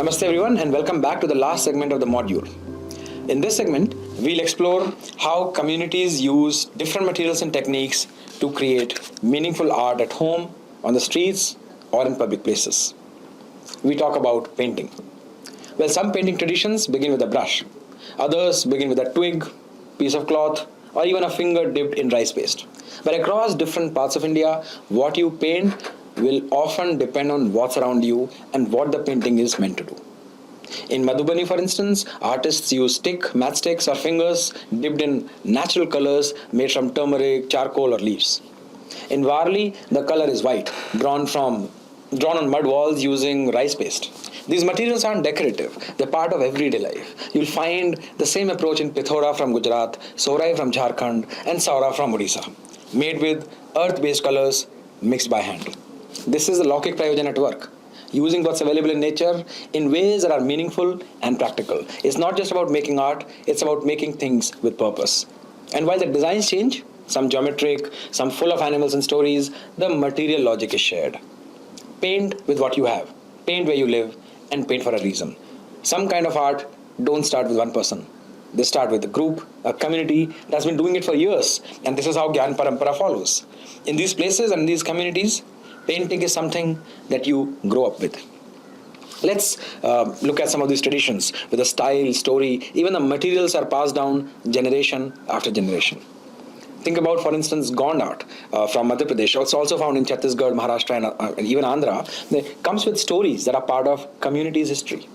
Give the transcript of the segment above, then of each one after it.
Namaste everyone and welcome back to the last segment of the module. In this segment, we'll explore how communities use different materials and techniques to create meaningful art at home, on the streets, or in public places. We talk about painting. Well, some painting traditions begin with a brush. Others begin with a twig, piece of cloth, or even a finger dipped in rice paste. But across different parts of India, what you paint will often depend on what's around you and what the painting is meant to do. In Madhubani, for instance, artists use matchsticks or fingers dipped in natural colors made from turmeric, charcoal or leaves. In Varli, the color is white, drawn on mud walls using rice paste. These materials aren't decorative, they're part of everyday life. You'll find the same approach in Pithora from Gujarat, Sohrai from Jharkhand and Saura from Odisha, made with earth-based colors mixed by hand. This is the Laukik Prayojan at work, using what's available in nature in ways that are meaningful and practical. It's not just about making art, it's about making things with purpose. And while the designs change, some geometric, some full of animals and stories, the material logic is shared. Paint with what you have, paint where you live, and paint for a reason. Some kind of art don't start with one person. They start with a group, a community that's been doing it for years, and this is how Gyan Parampara follows. In these places and in these communities, painting is something that you grow up with. Let's look at some of these traditions with a style, story, even the materials are passed down generation after generation. Think about, for instance, Gond art from Madhya Pradesh. It's also found in Chhattisgarh, Maharashtra, and even Andhra. It comes with stories that are part of community's history.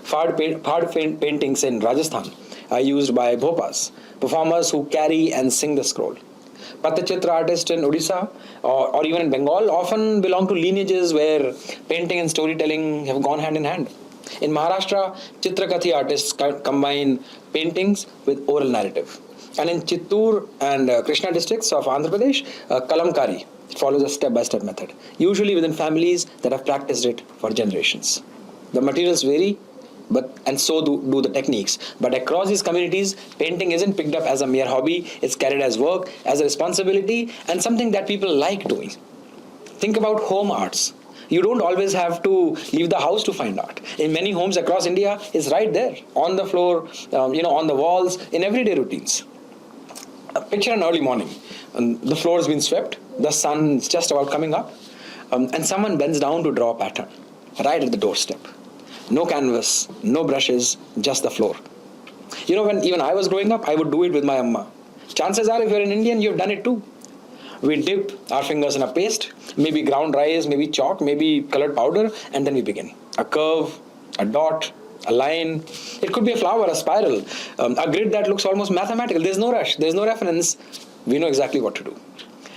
Phad paintings in Rajasthan are used by Bhopas, performers who carry and sing the scroll. Pattachitra artists in Odisha or even in Bengal often belong to lineages where painting and storytelling have gone hand in hand. In Maharashtra, Chitrakathi artists combine paintings with oral narrative. And in Chittoor and Krishna districts of Andhra Pradesh, Kalamkari follows a step-by-step method, usually within families that have practiced it for generations. The materials vary, and so do the techniques. But across these communities, painting isn't picked up as a mere hobby, it's carried as work, as a responsibility, and something that people like doing. Think about home arts. You don't always have to leave the house to find art. In many homes across India, it's right there, on the floor, on the walls, in everyday routines. Picture an early morning. The floor has been swept, the sun is just about coming up, and someone bends down to draw a pattern right at the doorstep. No canvas, no brushes, just the floor. When even I was growing up, I would do it with my amma. Chances are, if you're an Indian, you've done it too. We dip our fingers in a paste, maybe ground rice, maybe chalk, maybe colored powder, and then we begin. A curve, a dot, a line. It could be a flower, a spiral, a grid that looks almost mathematical. There's no rush, there's no reference. We know exactly what to do.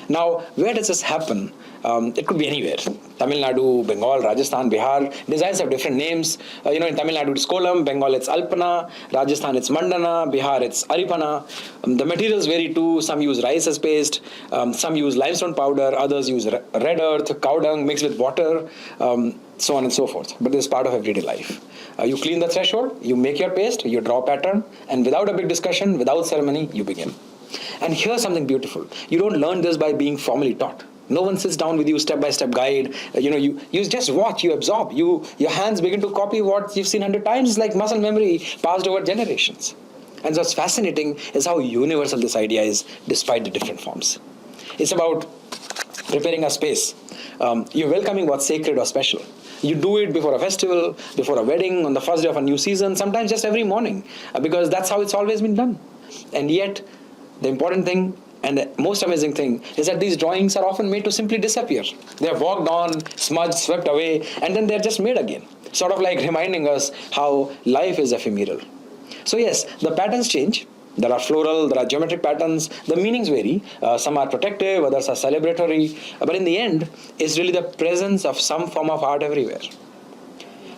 Now, where does this happen? It could be anywhere. Tamil Nadu, Bengal, Rajasthan, Bihar. Designs have different names. In Tamil Nadu it's Kolam, Bengal it's Alpana, Rajasthan it's Mandana, Bihar it's Aripana. The materials vary too. Some use rice as paste, some use limestone powder, others use red earth, cow dung mixed with water, so on and so forth. But this is part of everyday life. You clean the threshold, you make your paste, you draw a pattern, and without a big discussion, without ceremony, you begin. And here's something beautiful. You don't learn this by being formally taught. No one sits down with you, step-by-step guide. You just watch, you absorb. Your hands begin to copy what you've seen 100 times. It's like muscle memory passed over generations. And what's fascinating is how universal this idea is, despite the different forms. It's about preparing a space. You're welcoming what's sacred or special. You do it before a festival, before a wedding, on the first day of a new season, sometimes just every morning, because that's how it's always been done. And yet, the important thing and the most amazing thing is that these drawings are often made to simply disappear. They're walked on, smudged, swept away, and then they're just made again. Sort of like reminding us how life is ephemeral. So yes, the patterns change. There are floral, there are geometric patterns, the meanings vary. Some are protective, others are celebratory. But in the end, it's really the presence of some form of art everywhere.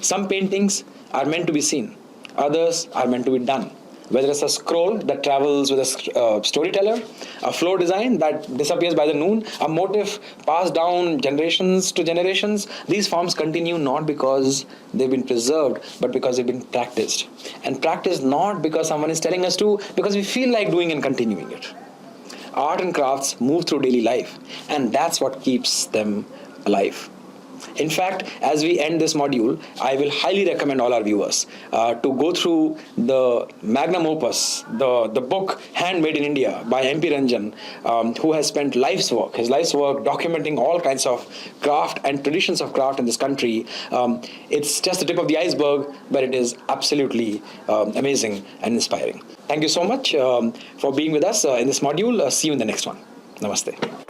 Some paintings are meant to be seen. Others are meant to be done. Whether it's a scroll that travels with a storyteller, a floor design that disappears by the noon, a motif passed down generations to generations, these forms continue not because they've been preserved, but because they've been practiced. And practiced not because someone is telling us to, because we feel like doing and continuing it. Art and crafts move through daily life, and that's what keeps them alive. In fact, as we end this module, I will highly recommend all our viewers to go through the magnum opus, the book Handmade in India by MP Ranjan, who has spent his life's work documenting all kinds of craft and traditions of craft in this country. It's just the tip of the iceberg, but it is absolutely amazing and inspiring. Thank you so much for being with us in this module. See you in the next one. Namaste.